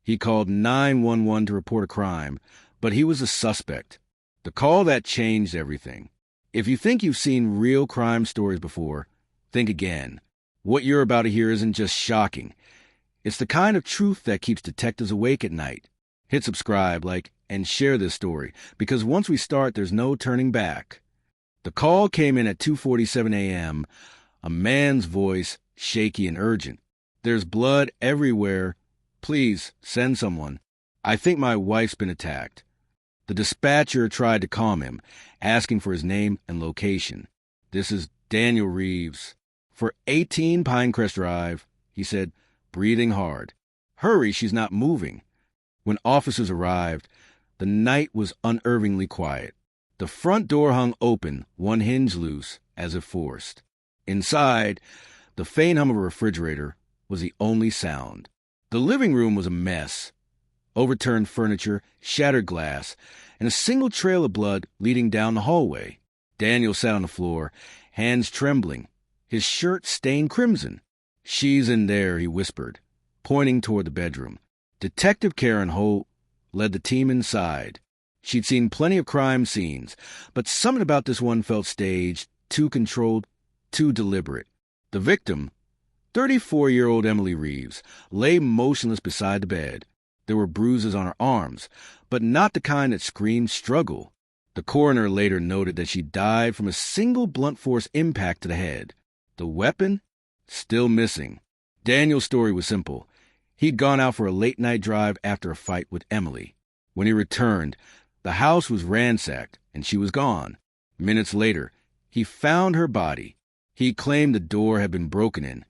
He called 911 to report a crime, but he was a suspect. The call that changed everything. If you think you've seen real crime stories before, think again. What you're about to hear isn't just shocking. It's the kind of truth that keeps detectives awake at night. Hit subscribe, like, and share this story, because once we start, there's no turning back. The call came in at 2:47 a.m., a man's voice, shaky and urgent. There's blood everywhere. Please, send someone. I think my wife's been attacked. The dispatcher tried to calm him, asking for his name and location. This is Daniel Reeves. For 18 Pinecrest Drive, he said, breathing hard. Hurry, she's not moving. When officers arrived, the night was unnervingly quiet. The front door hung open, one hinge loose, as if forced. Inside, the faint hum of a refrigerator was the only sound. The living room was a mess. Overturned furniture, shattered glass, and a single trail of blood leading down the hallway. Daniel sat on the floor, hands trembling, his shirt stained crimson. She's in there, he whispered, pointing toward the bedroom. Detective Karen Holt led the team inside. She'd seen plenty of crime scenes, but something about this one felt staged, too controlled, too deliberate. The victim, 34-year-old Emily Reeves, lay motionless beside the bed. There were bruises on her arms, but not the kind that screamed struggle. The coroner later noted that she died from a single blunt force impact to the head. The weapon? Still missing. Daniel's story was simple. He'd gone out for a late-night drive after a fight with Emily. When he returned, the house was ransacked, and she was gone. Minutes later, he found her body. He claimed the door had been broken in,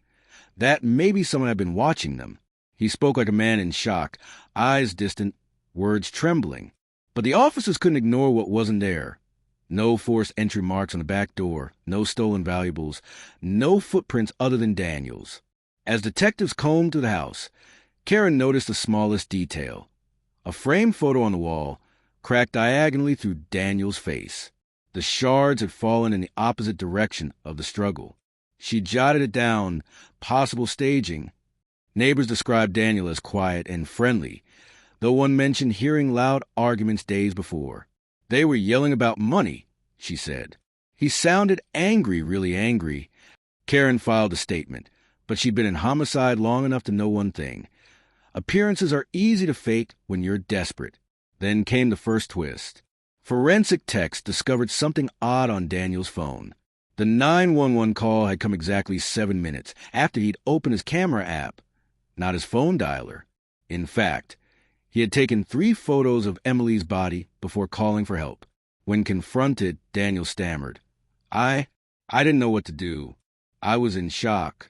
that maybe someone had been watching them. He spoke like a man in shock, eyes distant, words trembling. But the officers couldn't ignore what wasn't there. No forced entry marks on the back door, no stolen valuables, no footprints other than Daniel's. As detectives combed through the house, Karen noticed the smallest detail. A framed photo on the wall, cracked diagonally through Daniel's face. The shards had fallen in the opposite direction of the struggle. She jotted it down, possible staging. Neighbors described Daniel as quiet and friendly, though one mentioned hearing loud arguments days before. They were yelling about money, she said. He sounded angry, really angry. Karen filed a statement, but she'd been in homicide long enough to know one thing. Appearances are easy to fake when you're desperate. Then came the first twist. Forensic techs discovered something odd on Daniel's phone. The 911 call had come exactly 7 minutes after he'd opened his camera app, not his phone dialer. In fact, he had taken 3 photos of Emily's body before calling for help. When confronted, Daniel stammered, I didn't know what to do. I was in shock.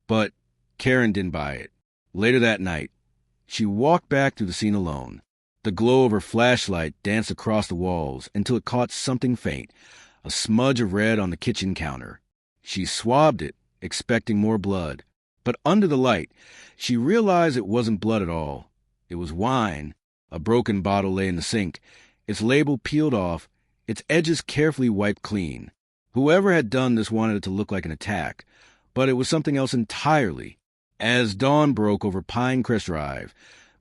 But Karen didn't buy it. Later that night, she walked back through the scene alone. The glow of her flashlight danced across the walls until it caught something faint, a smudge of red on the kitchen counter. She swabbed it, expecting more blood. But under the light, she realized it wasn't blood at all. It was wine. A broken bottle lay in the sink, its label peeled off, its edges carefully wiped clean. Whoever had done this wanted it to look like an attack, but it was something else entirely. As dawn broke over Pinecrest Drive,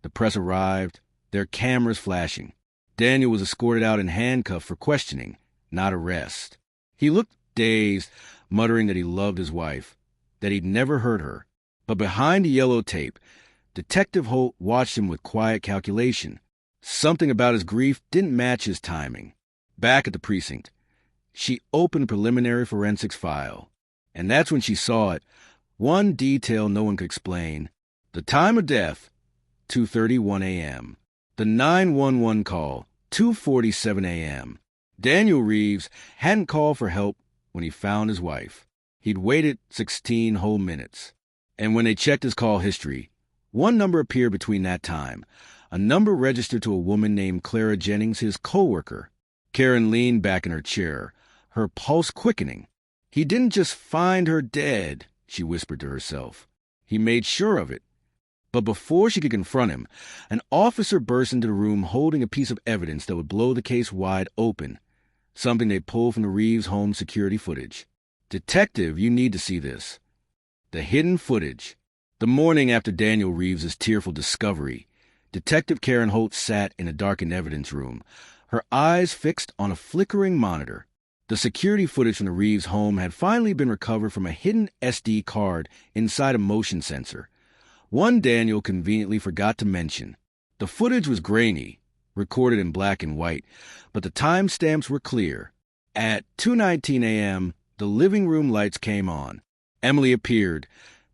the press arrived, their cameras flashing. Daniel was escorted out in handcuffs for questioning, not arrest. He looked dazed, muttering that he loved his wife, that he'd never hurt her. But behind the yellow tape, Detective Holt watched him with quiet calculation. Something about his grief didn't match his timing. Back at the precinct, she opened a preliminary forensics file. And that's when she saw it. One detail no one could explain. The time of death, 2:31 a.m. The 911 call, 2:47 a.m. Daniel Reeves hadn't called for help when he found his wife. He'd waited 16 whole minutes. And when they checked his call history, one number appeared between that time, a number registered to a woman named Clara Jennings, his co-worker. Karen leaned back in her chair, her pulse quickening. He didn't just find her dead, she whispered to herself. He made sure of it. But before she could confront him, an officer burst into the room holding a piece of evidence that would blow the case wide open, something they pulled from the Reeves home security footage. Detective, you need to see this. The hidden footage. The morning after Daniel Reeves' tearful discovery, Detective Karen Holt sat in a darkened evidence room, her eyes fixed on a flickering monitor. The security footage from the Reeves home had finally been recovered from a hidden SD card inside a motion sensor. One Daniel conveniently forgot to mention. The footage was grainy, recorded in black and white, but the timestamps were clear. At 2:19 a.m., the living room lights came on. Emily appeared,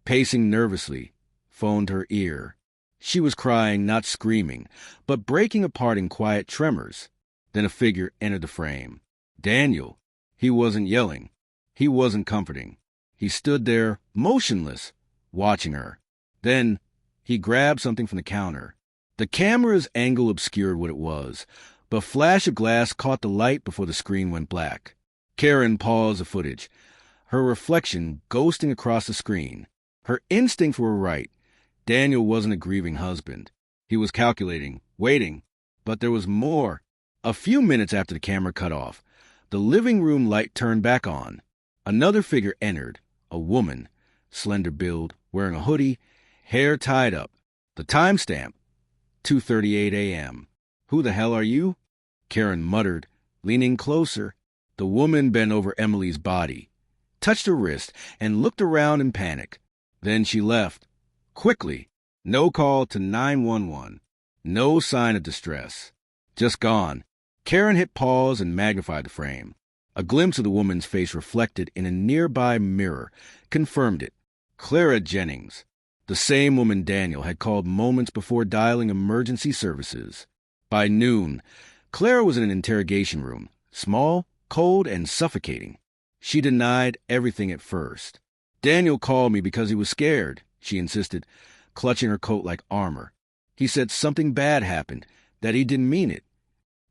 pacing nervously, phone to her ear. She was crying, not screaming, but breaking apart in quiet tremors. Then a figure entered the frame. Daniel. He wasn't yelling. He wasn't comforting. He stood there, motionless, watching her. Then he grabbed something from the counter. The camera's angle obscured what it was, but a flash of glass caught the light before the screen went black. Karen paused the footage, her reflection ghosting across the screen. Her instincts were right. Daniel wasn't a grieving husband. He was calculating, waiting, but there was more. A few minutes after the camera cut off, the living room light turned back on. Another figure entered, a woman, slender build, wearing a hoodie, hair tied up. The timestamp, 2:38 a.m. Who the hell are you? Karen muttered, leaning closer. The woman bent over Emily's body, touched her wrist, and looked around in panic. Then she left. Quickly. No call to 911. No sign of distress. Just gone. Karen hit pause and magnified the frame. A glimpse of the woman's face reflected in a nearby mirror confirmed it. Clara Jennings, the same woman Daniel had called moments before dialing emergency services. By noon, Clara was in an interrogation room, small, cold, and suffocating. She denied everything at first. Daniel called me because he was scared, she insisted, clutching her coat like armor. He said something bad happened, that he didn't mean it.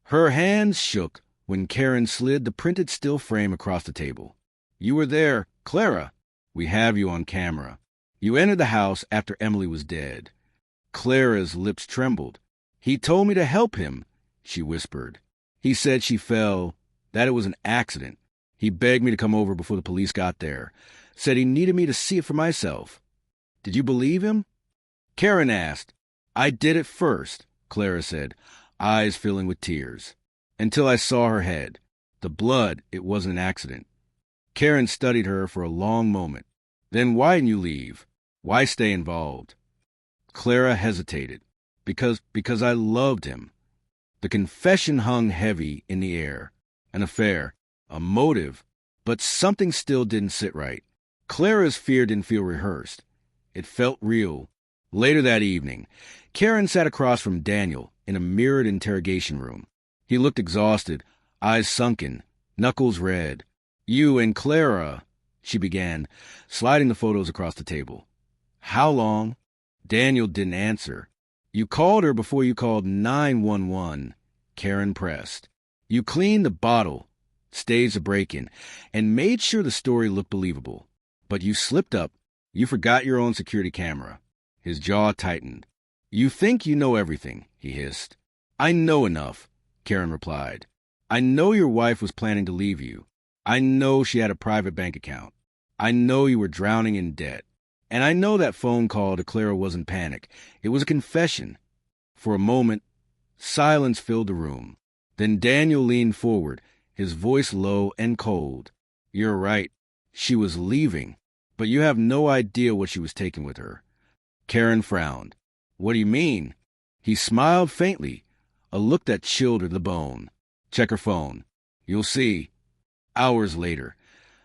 Her hands shook when Karen slid the printed still frame across the table. You were there, Clara. We have you on camera. You entered the house after Emily was dead. Clara's lips trembled. He told me to help him, she whispered. He said she fell, that it was an accident. He begged me to come over before the police got there. Said he needed me to see it for myself. Did you believe him? Karen asked. I did at first, Clara said, eyes filling with tears. Until I saw her head. The blood, it wasn't an accident. Karen studied her for a long moment. Then why didn't you leave? Why stay involved? Clara hesitated. Because I loved him. The confession hung heavy in the air. An affair, a motive, but something still didn't sit right. Clara's fear didn't feel rehearsed. It felt real. Later that evening, Karen sat across from Daniel in a mirrored interrogation room. He looked exhausted, eyes sunken, knuckles red. You and Clara, she began, sliding the photos across the table. How long? Daniel didn't answer. You called her before you called 911, Karen pressed. You cleaned the bottle, staged the break-in, and made sure the story looked believable. But you slipped up. You forgot your own security camera. His jaw tightened. You think you know everything, he hissed. I know enough, Karen replied. I know your wife was planning to leave you. I know she had a private bank account. I know you were drowning in debt. And I know that phone call to Clara wasn't panic. It was a confession. For a moment, silence filled the room. Then Daniel leaned forward, his voice low and cold. You're right. She was leaving, but you have no idea what she was taking with her. Karen frowned. What do you mean? He smiled faintly, a look that chilled her to the bone. Check her phone. You'll see. Hours later,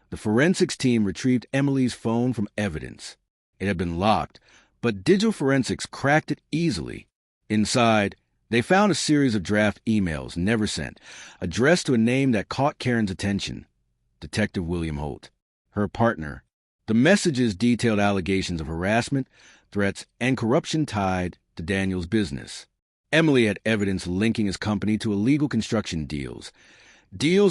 the forensics team retrieved Emily's phone from evidence. It had been locked, but digital forensics cracked it easily. Inside, they found a series of draft emails never sent, addressed to a name that caught Karen's attention, Detective William Holt, her partner. The messages detailed allegations of harassment, threats, and corruption tied to Daniel's business. Emily had evidence linking his company to illegal construction deals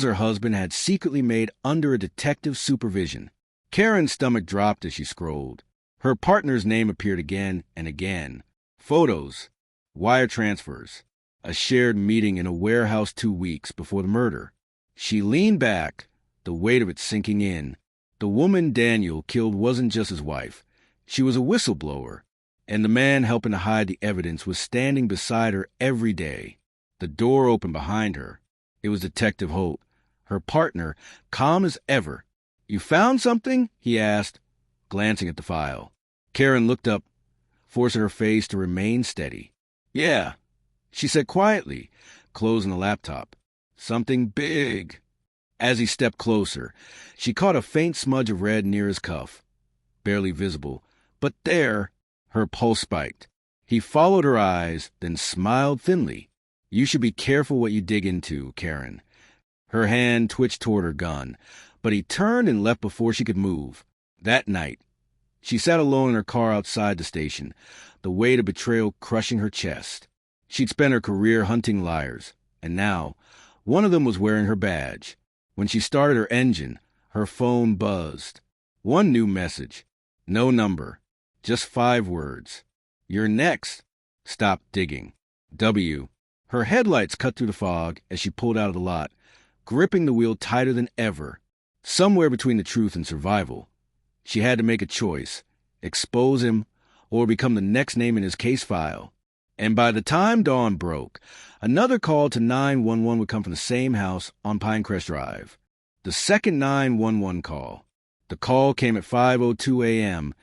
her husband had secretly made under a detective's supervision. Karen's stomach dropped as she scrolled. Her partner's name appeared again and again. Photos, wire transfers, a shared meeting in a warehouse 2 weeks before the murder. She leaned back, the weight of it sinking in. The woman Daniel killed wasn't just his wife. She was a whistleblower, And the man helping to hide the evidence was standing beside her every day. The door opened behind her. It was Detective Holt, her partner, calm as ever. "You found something?" he asked, glancing at the file. Karen looked up, forcing her face to remain steady. "Yeah," she said quietly, closing the laptop. "Something big." As he stepped closer, she caught a faint smudge of red near his cuff. Barely visible, but there. Her pulse spiked. He followed her eyes, then smiled thinly. "You should be careful what you dig into, Karen." Her hand twitched toward her gun, but he turned and left before she could move. That night, she sat alone in her car outside the station, the weight of betrayal crushing her chest. She'd spent her career hunting liars, and now one of them was wearing her badge. When she started her engine, her phone buzzed. One new message. No number. Just 5 words. "You're next. Stop digging. W." Her headlights cut through the fog as she pulled out of the lot, gripping the wheel tighter than ever. Somewhere between the truth and survival, she had to make a choice: expose him or become the next name in his case file. And by the time dawn broke, another call to 911 would come from the same house on Pinecrest Drive. The second 911 call. The call came at 5:02 a.m.,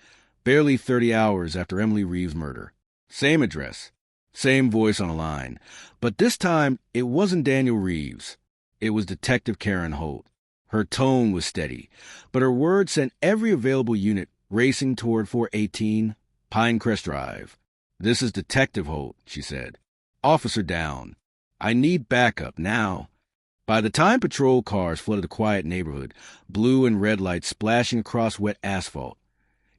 barely 30 hours after Emily Reeves' murder. Same address, same voice on the line, but this time it wasn't Daniel Reeves. It was Detective Karen Holt. Her tone was steady, but her words sent every available unit racing toward 418 Pinecrest Drive. "This is Detective Holt," she said. "Officer down. I need backup now." By the time patrol cars flooded the quiet neighborhood, blue and red lights splashing across wet asphalt,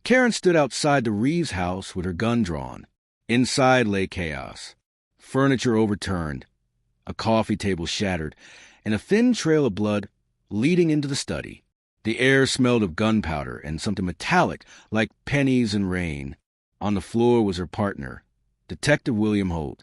Karen stood outside the Reeves house with her gun drawn. Inside lay chaos. Furniture overturned, a coffee table shattered, and a thin trail of blood leading into the study. The air smelled of gunpowder and something metallic like pennies and rain. On the floor was her partner, Detective William Holt,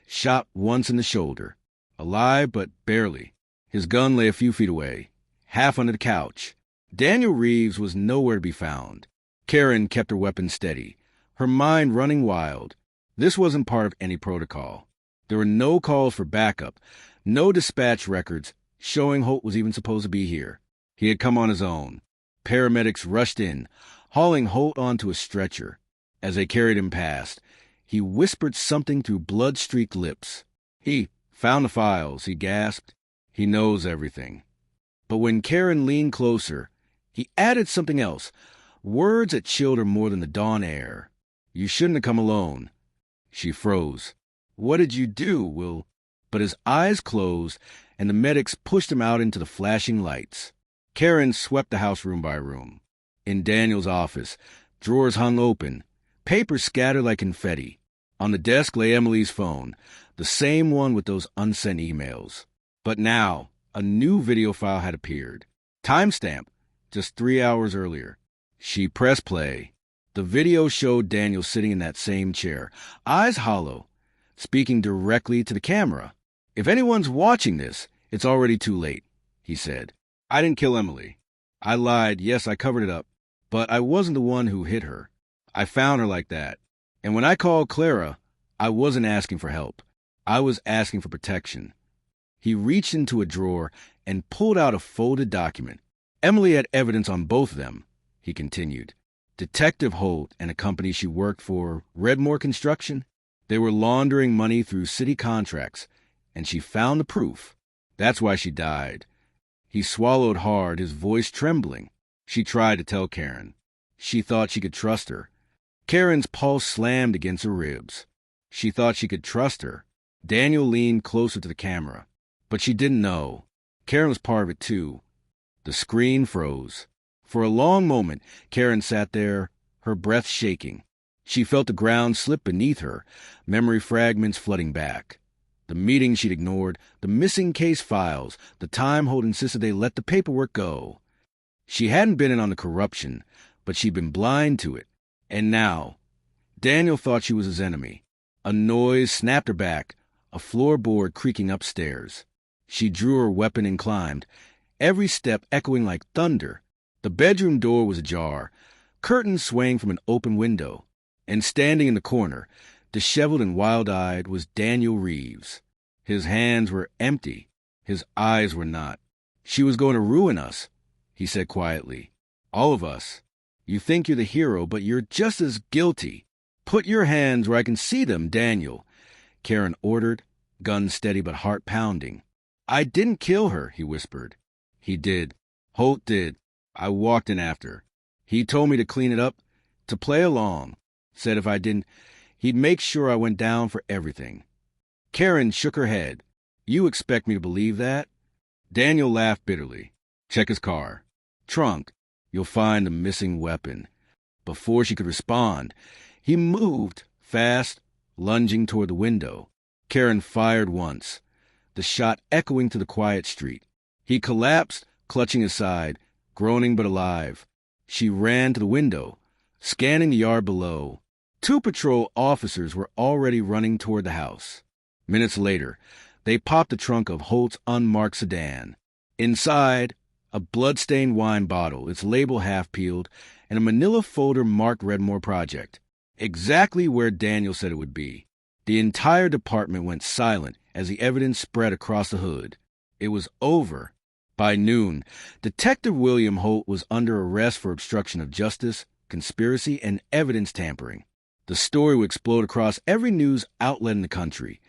shot once in the shoulder. Alive, but barely. His gun lay a few feet away, half under the couch. Daniel Reeves was nowhere to be found. Karen kept her weapon steady, her mind running wild. This wasn't part of any protocol. There were no calls for backup, no dispatch records showing Holt was even supposed to be here. He had come on his own. Paramedics rushed in, hauling Holt onto a stretcher. As they carried him past, he whispered something through blood-streaked lips. "He found the files," he gasped. "He knows everything." But when Karen leaned closer, he added something else, words that chilled her more than the dawn air. "You shouldn't have come alone." She froze. "What did you do, Will?" But his eyes closed, and the medics pushed him out into the flashing lights. Karen swept the house room by room. In Daniel's office, drawers hung open, papers scattered like confetti. On the desk lay Emily's phone, the same one with those unsent emails. But now, a new video file had appeared. Timestamp, just 3 hours earlier. She pressed play. The video showed Daniel sitting in that same chair, eyes hollow, speaking directly to the camera. "If anyone's watching this, it's already too late," he said. "I didn't kill Emily. I lied, yes, I covered it up, but I wasn't the one who hit her. I found her like that. And when I called Clara, I wasn't asking for help. I was asking for protection." He reached into a drawer and pulled out a folded document. "Emily had evidence on both of them," he continued. "Detective Holt and a company she worked for, Redmore Construction, they were laundering money through city contracts, and she found the proof. That's why she died." He swallowed hard, his voice trembling. She tried to tell Karen. She thought she could trust her. Karen's pulse slammed against her ribs. She thought she could trust her. Daniel leaned closer to the camera. But she didn't know. Karen was part of it, too. The screen froze. For a long moment, Karen sat there, her breath shaking. She felt the ground slip beneath her, memory fragments flooding back. The meeting she'd ignored, the missing case files, the time Holt insisted they let the paperwork go. She hadn't been in on the corruption, but she'd been blind to it. And now, Daniel thought she was his enemy. A noise snapped her back, a floorboard creaking upstairs. She drew her weapon and climbed, every step echoing like thunder. The bedroom door was ajar, curtains swaying from an open window. And standing in the corner, disheveled and wild-eyed, was Daniel Reeves. His hands were empty. His eyes were not. "She was going to ruin us," he said quietly. "All of us. You think you're the hero, but you're just as guilty. Put your hands where I can see them, Daniel," Karen ordered, gun steady but heart pounding. "I didn't kill her," he whispered. "He did. Holt did. I walked in after. He told me to clean it up, to play along. Said if I didn't, he'd make sure I went down for everything." Karen shook her head. "You expect me to believe that?" Daniel laughed bitterly. "Check his car. Trunk. You'll find the missing weapon." Before she could respond, he moved, fast, lunging toward the window. Karen fired once, the shot echoing to the quiet street. He collapsed, clutching his side, groaning but alive. She ran to the window, scanning the yard below. 2 patrol officers were already running toward the house. Minutes later, they popped the trunk of Holt's unmarked sedan. Inside, a blood-stained wine bottle, its label half-peeled, and a manila folder marked Redmore Project. Exactly where Daniel said it would be. The entire department went silent as the evidence spread across the hood. It was over. By noon, Detective William Holt was under arrest for obstruction of justice, conspiracy, and evidence tampering. The story would explode across every news outlet in the country.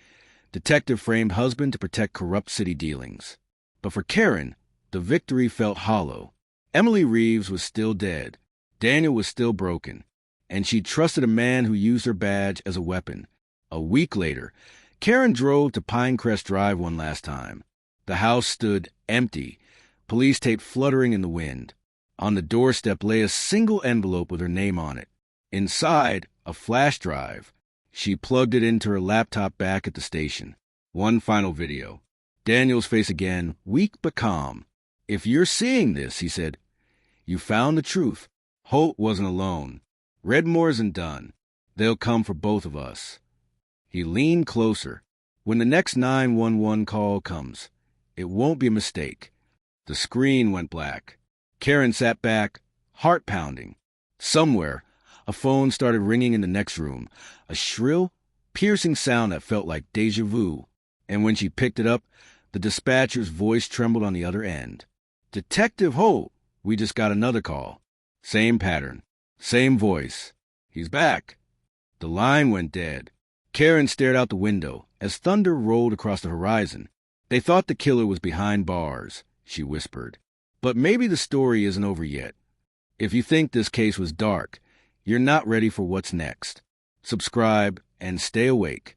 Detective framed husband to protect corrupt city dealings. But for Karen, the victory felt hollow. Emily Reeves was still dead. Daniel was still broken. And she trusted a man who used her badge as a weapon. A week later, Karen drove to Pinecrest Drive one last time. The house stood empty, police tape fluttering in the wind. On the doorstep lay a single envelope with her name on it. Inside, a flash drive. She plugged it into her laptop back at the station. One final video. Daniel's face again, weak but calm. "If you're seeing this," he said, "you found the truth. Holt wasn't alone. Redmore isn't done. They'll come for both of us." He leaned closer. "When the next 911 call comes, it won't be a mistake." The screen went black. Karen sat back, heart pounding. Somewhere, a phone started ringing in the next room, a shrill, piercing sound that felt like déjà vu. And when she picked it up, the dispatcher's voice trembled on the other end. "Detective Holt, we just got another call." Same pattern, same voice. "He's back." The line went dead. Karen stared out the window as thunder rolled across the horizon. "They thought the killer was behind bars," she whispered. "But maybe the story isn't over yet. If you think this case was dark, you're not ready for what's next. Subscribe and stay awake.